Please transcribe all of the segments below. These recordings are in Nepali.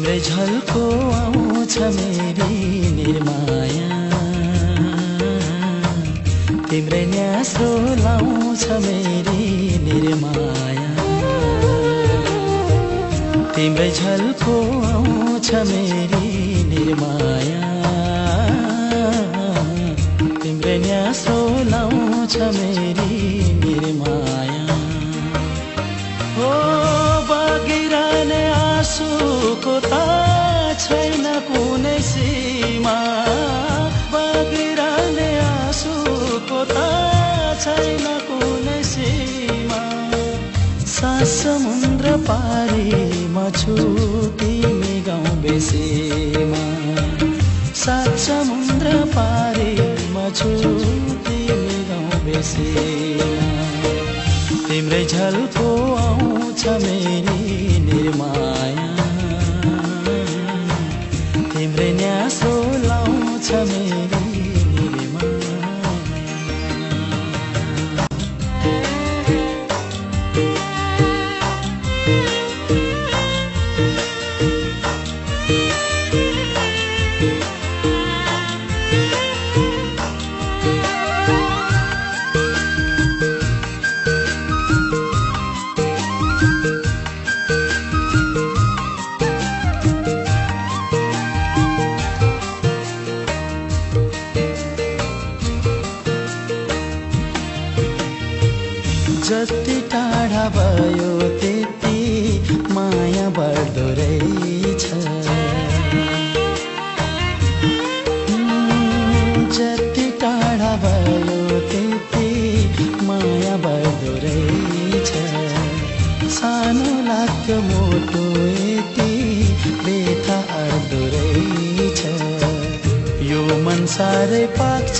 तिम्रै झल्को आउँछ मेरी निर्माया, तिम्रै न्यास्रो लाउँछ मेरी निर्माया, तिम्रै झल्को आउँछ मेरी निर्माया, तिम्रै न्यास्रो लाउँछ मेरी निर्माया। ओ बगिरहने आँसुको त छैन कुनै सीमा, बगिरहने आँसुको त छैन कुनै सीमा। सात समुद्र पारी म छु तिमी गाउँ बेसीमा, सात समुद्र पारी म छु तिमी गाउँ बेसीमा। तिम्रै झल्को आउँछ मेरी निर्माया, तिम्रै न्यासो लाउँछ मेरी जति टाढा भयो त्यति माया बढ्दो रहेछ, जति टाढा भयो त्यति माया बढ्दो रहेछ। सानो लाग्थ्यो मोटो यति बेथा अड्दो रहेछ। यो मन साह्रै पाक्छ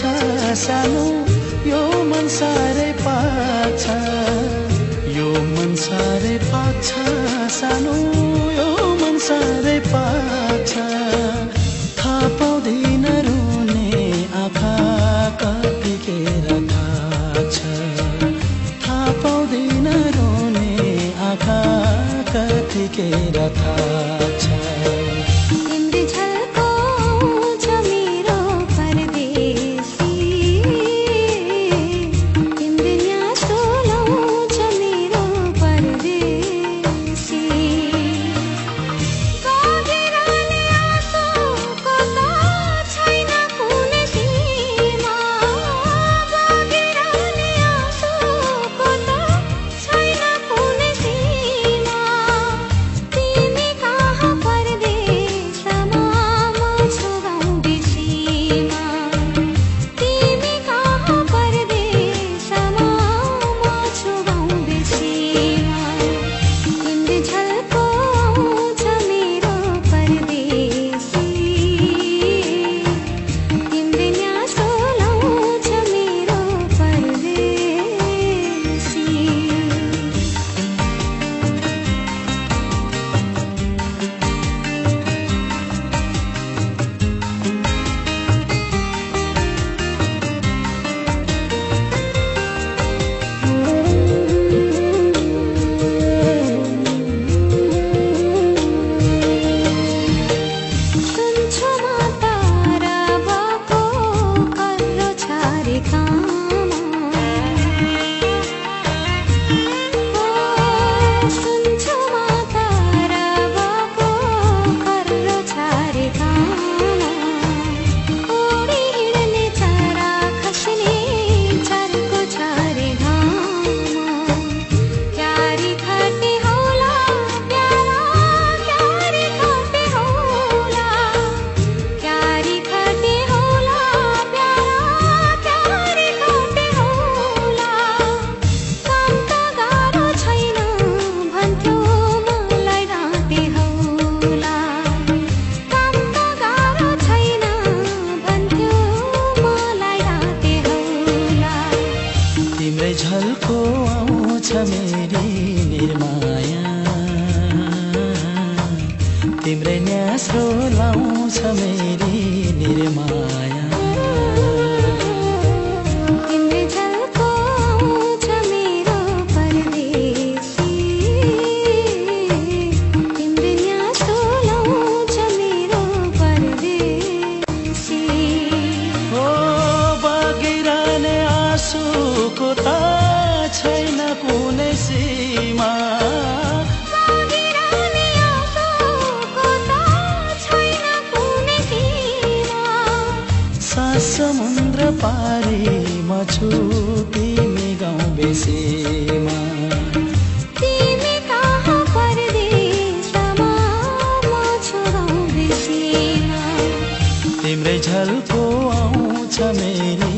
सानो, यो मन साह्रै पाक्छ, यो मन साह्रै पाक्छ सानो, यो मन साह्रै पाक्छ। थाहा पाउँदैन रुने आँखा कतिखेर थाक्छ, थाहा पाउँदैन रुने आँखा कतिखेर थाक्छ। झल्को आउँछ मेरी निर्माया, तिम्रै न्यास्रो लाउँछ मेरी निर्माया। तिम्रै झल्को आउँछ मेरो परदेशी, तिम्रै न्यास्रो लाउँछ समुद्र पारी म छु तिमी गाउँ बेसीमा तिमी कहाँ परदेशमा म छु गाउँ बेसीमा तिम्रै झल्को आउँछ मेरी